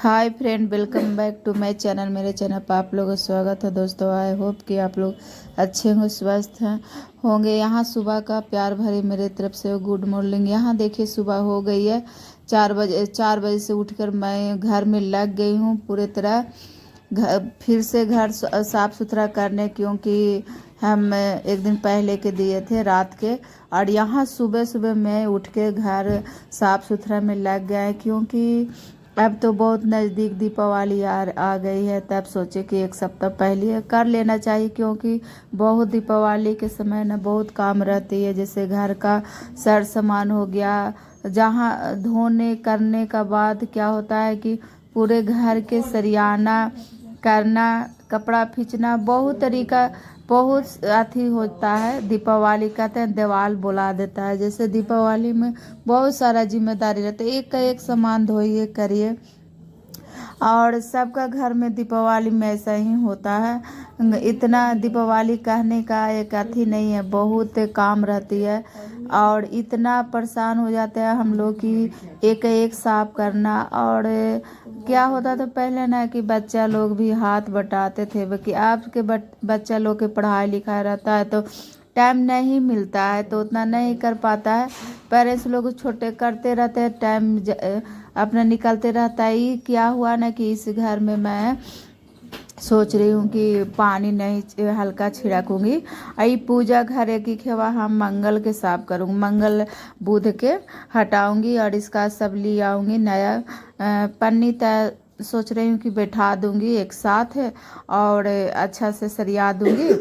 Hi friend, welcome back to my channel. मेरे channel पर आप लोगों का स्वागत है दोस्तों। आई होप कि आप लोग अच्छे होंगे, स्वस्थ हैं होंगे। यहाँ सुबह का प्यार भरी मेरे तरफ से गुड मॉर्निंग। यहाँ देखिए सुबह हो गई है 4 बजे। 4 बजे से उठकर मैं घर में लग गई हूँ पूरे तरह। घर फिर से घर साफ सुथरा करने, क्योंकि हम एक दिन पहले के दिए थे रात के। और यहाँ सुबह सुबह मैं उठ के घर साफ सुथरा में लग गया है, क्योंकि अब तो बहुत नज़दीक दीपावली आ गई है। तब सोचे कि एक सप्ताह पहले कर लेना चाहिए, क्योंकि बहुत दीपावली के समय ना बहुत काम रहती है। जैसे घर का सर सामान हो गया, जहाँ धोने करने का बाद क्या होता है कि पूरे घर के सरियाना करना, कपड़ा खींचना, बहुत तरीका बहुत अथी होता है। दीपावली कहते हैं दिवाल बुला देता है। जैसे दीपावली में बहुत सारा जिम्मेदारी रहता है, एक का एक सामान धोइए करिए। और सबका घर में दीपावली में ऐसा ही होता है। इतना दीपावली कहने का एक अथी नहीं है, बहुत काम रहती है। और इतना परेशान हो जाते हैं हम लोग कि एक एक साफ करना। और क्या होता था पहले ना कि बच्चा लोग भी हाथ बटाते थे, कि आपके बच्चा लोग के पढ़ाई लिखाई रहता है तो टाइम नहीं मिलता है, तो उतना नहीं कर पाता है। पेरेंट्स लोग छोटे करते रहते हैं, टाइम अपना निकलते रहता है। ये क्या हुआ ना कि इस घर में मैं सोच रही हूँ कि पानी नहीं हल्का छिड़कूंगी। ये पूजा घर की खेवा हम मंगल के साफ करूँगी, मंगल बुध के हटाऊंगी और इसका सब ले आऊँगी नया पन्नी तय सोच रही हूँ कि बैठा दूंगी एक साथ और अच्छा से सरिया दूंगी।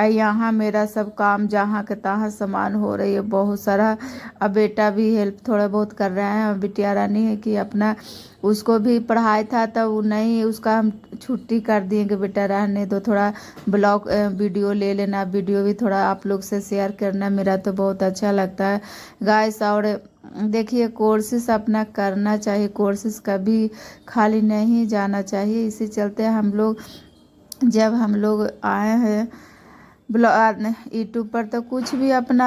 यहाँ मेरा सब काम जहाँ के तहाँ सामान हो रही है बहुत सारा। अब बेटा भी हेल्प थोड़ा बहुत कर रहा है। बिटिया रानी है कि अपना उसको भी पढ़ाई था तो वो नहीं, उसका हम छुट्टी कर दिए कि बेटा रहने दो, थोड़ा ब्लॉग वीडियो ले लेना, वीडियो भी थोड़ा आप लोग से शेयर करना, मेरा तो बहुत अच्छा लगता है गाइस। और देखिए कोर्सेस अपना करना चाहिए, कोर्सेस कभी खाली नहीं जाना चाहिए। इसी चलते हम लोग जब हम लोग आए हैं यूट्यूब पर तो कुछ भी अपना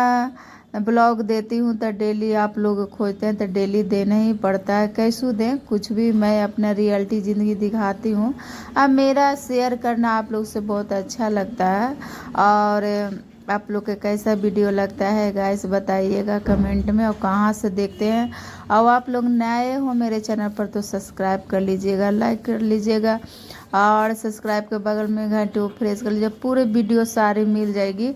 ब्लॉग देती हूँ तो डेली आप लोग खोजते हैं तो डेली देना ही पड़ता है। कैसे दें, कुछ भी मैं अपना रियलिटी ज़िंदगी दिखाती हूँ। अब मेरा शेयर करना आप लोग से बहुत अच्छा लगता है। और आप लोग के कैसा वीडियो लगता है गाइस बताइएगा कमेंट में, और कहाँ से देखते हैं। और आप लोग नए हो मेरे चैनल पर तो सब्सक्राइब कर लीजिएगा, लाइक कर लीजिएगा और सब्सक्राइब के बगल में घंटे को प्रेस कर लीजिए, पूरे वीडियो सारी मिल जाएगी।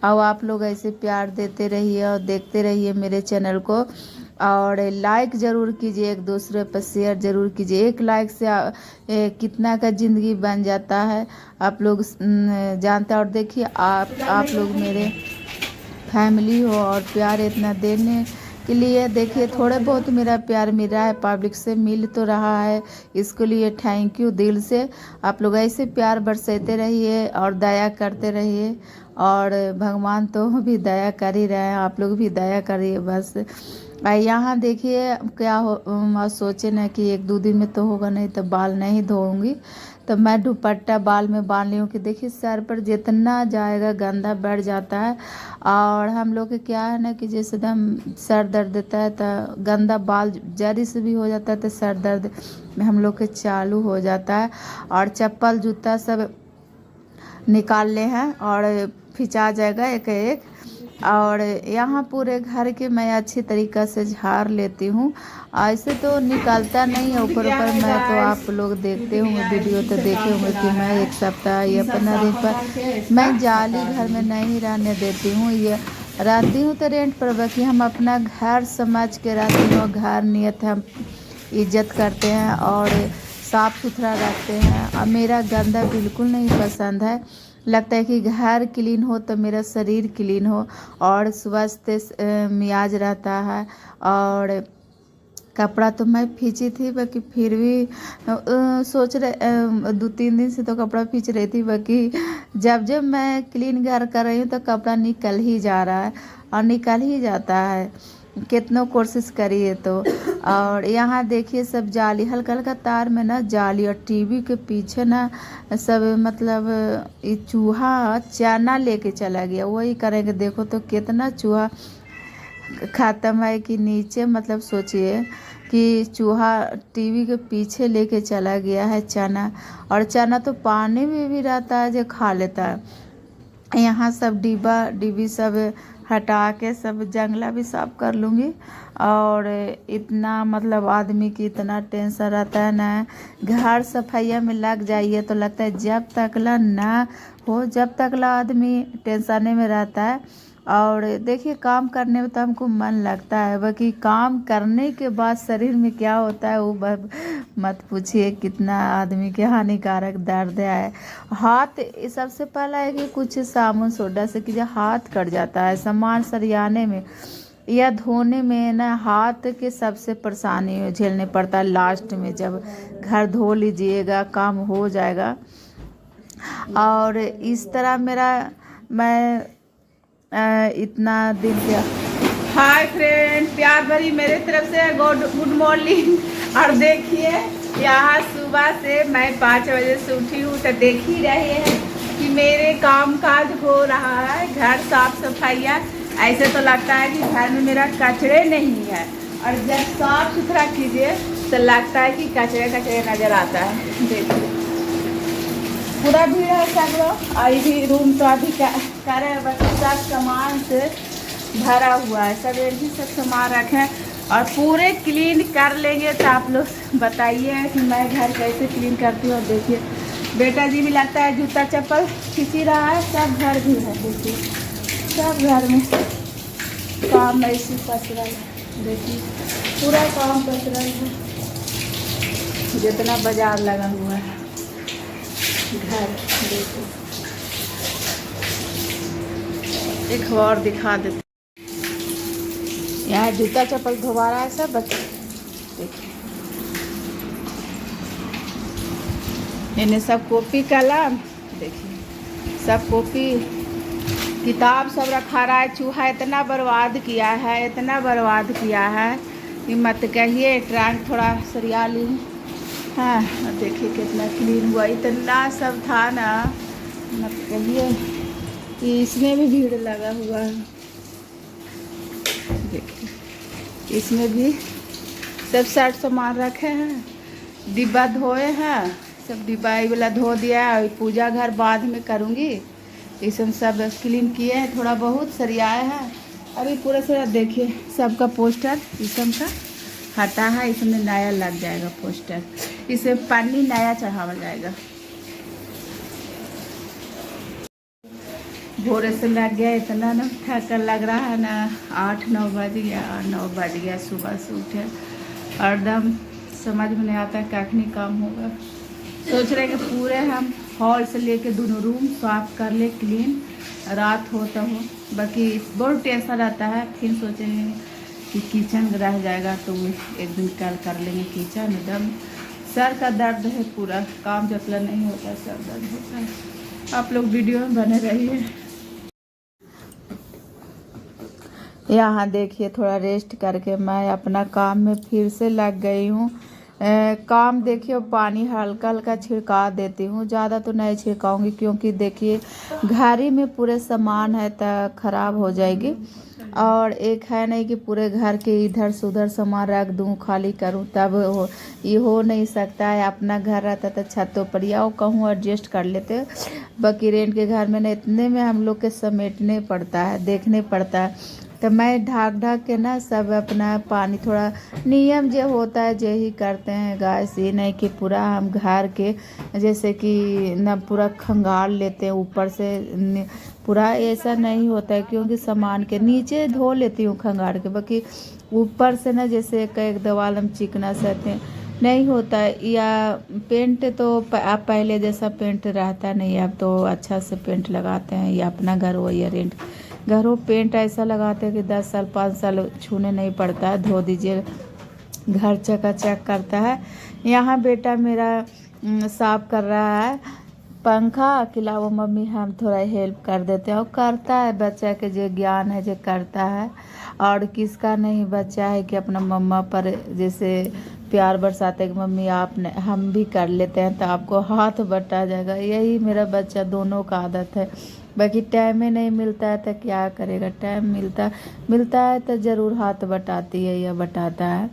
और आप लोग ऐसे प्यार देते रहिए और देखते रहिए मेरे चैनल को। और लाइक ज़रूर कीजिए, एक दूसरे पर शेयर ज़रूर कीजिए। एक लाइक से कितना का ज़िंदगी बन जाता है आप लोग जानते हैं। और देखिए आप लोग मेरे फैमिली हो और प्यार इतना देने के लिए देखिए थोड़े बहुत मेरा प्यार मिल रहा है, पब्लिक से मिल तो रहा है, इसके लिए थैंक यू दिल से। आप लोग ऐसे प्यार बरसाते रहिए और दया करते रहिए। और भगवान तो भी दया कर ही रहे हैं, आप लोग भी दया करिए बस। यहाँ देखिए क्या हो सोचे ना कि एक दो दिन में तो होगा नहीं तो बाल नहीं धोऊंगी, तो मैं दुपट्टा बाल में बांध ली हूँ कि देखिए सर पर जितना जाएगा गंदा बढ़ जाता है। और हम लोग के क्या है ना कि जैसे एकदम सर दर्द देता है तो गंदा बाल जरी से भी हो जाता है, तो सर दर्द में हम लोग के चालू हो जाता है। और चप्पल जूता सब निकालने हैं और खिंचा जाएगा एक एक। और यहाँ पूरे घर के मैं अच्छी तरीक़ा से झाड़ लेती हूँ, ऐसे तो निकलता नहीं है ऊपर ऊपर। मैं तो आप लोग देखते होंगे वीडियो तो देखे होंगे कि मैं एक सप्ताह या 15 दिन पर मैं जाली घर में नहीं रहने देती हूँ। ये रहती हूँ तो रेंट पर, बाकी हम अपना घर समझ के रहती हूँ। घर नियत हम इज्जत करते हैं और साफ़ सुथरा रखते हैं। और मेरा गंदा बिल्कुल नहीं पसंद है, लगता है कि घर क्लीन हो तो मेरा शरीर क्लीन हो और स्वस्थ मियाज रहता है। और कपड़ा तो मैं खींची थी बाकी फिर भी सोच रहे 2-3 दिन से तो कपड़ा खींच रही थी, बाकी जब जब मैं क्लीन घर कर रही हूँ तो कपड़ा निकल ही जा रहा है और निकल ही जाता है, कितनों कोशिश करिए तो। और यहाँ देखिए सब जाली हल्का हल्का तार में ना जाली, और टीवी के पीछे ना सब मतलब ये चूहा चना लेके चला गया, वही करेंगे। देखो तो कितना चूहा ख़त्म है कि नीचे, मतलब सोचिए कि चूहा टीवी के पीछे लेके चला गया है चना। और चना तो पानी में भी रहता है जो खा लेता है। यहाँ सब डिब्बा डिब्बी सब हटा के सब जंगला भी साफ कर लूँगी। और इतना मतलब आदमी की इतना टेंशन रहता है ना, घर सफाइया में लग जाइए तो लगता है जब तक ला ना हो, जब तक ला आदमी टेंशन में रहता है। और देखिए काम करने में तो हमको मन लगता है, बाकी काम करने के बाद शरीर में क्या होता है वो मत पूछिए, कितना आदमी के हानिकारक दर्द है। हाथ सबसे पहला है कि कुछ साबुन सोडा से कीजिए, हाथ कट जाता है सामान सरियाने में या धोने में ना, हाथ के सबसे परेशानी झेलने पड़ता है लास्ट में। जब घर धो लीजिएगा काम हो जाएगा। और इस तरह मैं इतना दिन क्या। हाय फ्रेंड, प्यार भरी मेरे तरफ से गुड मॉर्निंग। और देखिए यहाँ सुबह से मैं 5 बजे से उठी हूँ, तो देख ही रहे हैं कि मेरे काम काज हो रहा है। घर साफ सफाइया, ऐसे तो लगता है कि घर में मेरा कचरे नहीं है। और जब साफ सुथरा कीजिए तो लगता है कि कचरे कचरे नज़र आता है। देखिए पूरा भीड़ है सब लोग। और भी रूम तो अभी करे बस सब सामान से भरा हुआ है, सब यही सब सामान रखें और पूरे क्लीन कर लेंगे। तो आप लोग बताइए कि मैं घर कैसे क्लीन करती हूँ। देखिए बेटा जी भी लगता है जूता चप्पल खींची रहा है, सब घर भी है। देखिए सब घर में काम ऐसे पसरा है। देखिए पूरा काम पसरा है, जितना बाजार लगा हुआ है घर। देखो एक और दिखा देते, यहाँ जूता चप्पल धोवा रहा है सब बच्चे। देखिए इन्हें सब कॉपी कलम, देखिए सब कॉपी किताब सब रखा रहा है। चूहा इतना बर्बाद किया है, इतना बर्बाद किया है कि मत कहिए। ट्रंक थोड़ा सरिया ली हाँ, देखिए कितना क्लीन हुआ। इतना सब था ना, मत कहिए कि इसमें भी भीड़ लगा हुआ है। देखिए इसमें भी सब साथ सामान रखे हैं, डिब्बा धोए हैं, सब डिब्बा ये वाला धो दिया है। पूजा घर बाद में करूँगी। इसमें सब क्लीन किए हैं, थोड़ा बहुत सरियाए हैं। अभी पूरा सारा देखिए सबका पोस्टर इसम का हटा है, इसमें नया लग जाएगा पोस्टर, इसमें पानी नया चढ़ावा जाएगा। भोरे से लग गया, इतना ना थका लग रहा है ना। 8-9 बज गया, 9 बज गया सुबह से उठे और एकदम समझ में नहीं आता कखनी काम होगा। सोच रहे कि पूरे हम हॉल से लेके दोनों रूम साफ कर ले क्लीन, रात हो तो हो। बाकी बहुत टेंशन रहता है। फिर सोचेंगे कि किचन रह जाएगा तो एक दिन कल कर लेंगे किचन। एकदम सर का दर्द है, पूरा काम जतला नहीं होता, सर दर्द होता है। आप लोग वीडियो में बने रहिए। यहाँ देखिए थोड़ा रेस्ट करके मैं अपना काम में फिर से लग गई हूँ। काम देखिए पानी हल्का हल्का छिड़का देती हूँ, ज़्यादा तो नहीं छिड़काऊँगी क्योंकि देखिए घर ही में पूरे सामान है तो ख़राब हो जाएगी। और एक है नहीं कि पूरे घर के इधर से उधर सामान रख दूँ खाली करूँ, तब ये हो नहीं सकता है। अपना घर रहता तो छतों पर या कहूँ एडजस्ट कर लेते। बाकी रेंट के घर में ना, इतने में हम लोग के समेटने पड़ता है, देखने पड़ता है। तो मैं ढाक के ना सब अपना पानी थोड़ा नियम जो होता है जो ही करते हैं गाइस। ये नहीं कि पूरा हम घर के जैसे कि ना पूरा खंगाल लेते हैं ऊपर से, पूरा ऐसा नहीं होता है क्योंकि सामान के नीचे धो लेती हूँ खंगाल के। बाकी ऊपर से ना जैसे एक दीवार हम चिकना सहते हैं नहीं होता है। या पेंट तो अब पहले जैसा पेंट रहता नहीं, अब तो अच्छा से पेंट लगाते हैं। या अपना घर हो या रेंट घर हो, पेंट ऐसा लगाते हैं कि 10 साल 5 साल छूने नहीं पड़ता है। धो दीजिए घर चकाचक करता है। यहाँ बेटा मेरा साफ कर रहा है पंखा, खिलाओ मम्मी हम थोड़ा हेल्प कर देते हैं। और करता है, बच्चा के जो ज्ञान है जो करता है। और किसका नहीं बच्चा है कि अपना मम्मा पर जैसे प्यार बरसाते कि मम्मी आपने हम भी कर लेते हैं तो आपको हाथ बटा जाएगा। यही मेरा बच्चा दोनों का आदत है। बाकी टाइम ही नहीं मिलता है तो क्या करेगा, टाइम मिलता है तो ज़रूर हाथ बटाती है या बटाता है।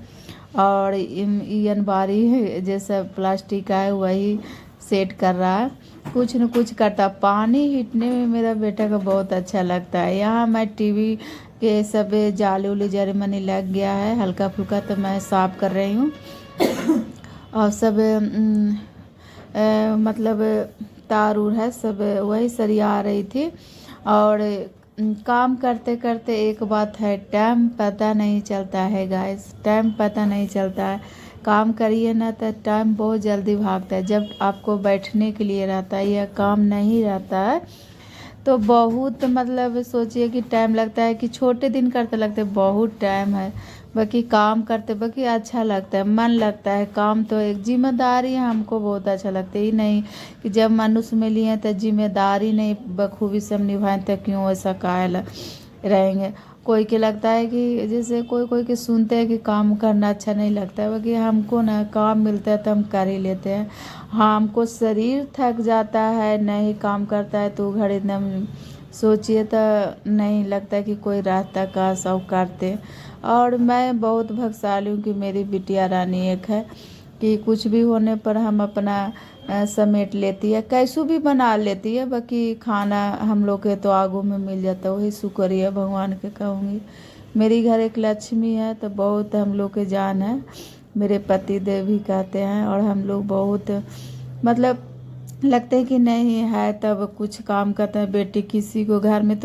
और ये अलमारी है जैसा प्लास्टिक का है वही सेट कर रहा है, कुछ न कुछ करता। पानी हिटने में मेरा बेटा को बहुत अच्छा लगता है। यहाँ मैं टीवी के सब जाली उली जर्मनी लग गया है हल्का फुल्का, तो मैं साफ़ कर रही हूँ। और सब मतलब तार उर है सब वही सरिया रही थी। और काम करते करते एक बात है, टाइम पता नहीं चलता है गाइस, टाइम पता नहीं चलता है। काम करिए ना तो टाइम बहुत जल्दी भागता है। जब आपको बैठने के लिए रहता है या काम नहीं रहता है तो बहुत मतलब सोचिए कि टाइम लगता है, कि छोटे दिन करते लगते बहुत टाइम है। बाकी काम करते बाकी अच्छा लगता है, मन लगता है। काम तो एक जिम्मेदारी है, हमको बहुत अच्छा लगता है। ही नहीं कि जब मनुष्य में लिए तो जिम्मेदारी नहीं बखूबी सब निभाएं तो क्यों ऐसा कायल रहेंगे। कोई के लगता है कि जैसे कोई कोई के सुनते हैं कि काम करना अच्छा नहीं लगता है, बाकी हमको ना काम मिलता है तो हम कर ही लेते हैं। हाँ, हमको शरीर थक जाता है नहीं काम करता है तो घर एकदम सोचिए तो नहीं लगता कि कोई रास्ता का सब करते। और मैं बहुत भाग्यशाली हूँ कि मेरी बिटिया रानी एक है कि कुछ भी होने पर हम अपना समेट लेती है, कैसू भी बना लेती है। बाकी खाना हम लोग के तो आगू में मिल जाता है, वही शुक्रिया भगवान के कहूँगी। मेरी घर एक लक्ष्मी है तो बहुत हम लोग के जान है, मेरे पति देव भी कहते हैं। और हम लोग बहुत मतलब लगते हैं कि नहीं है तब कुछ काम करते हैं। बेटी किसी को घर में तो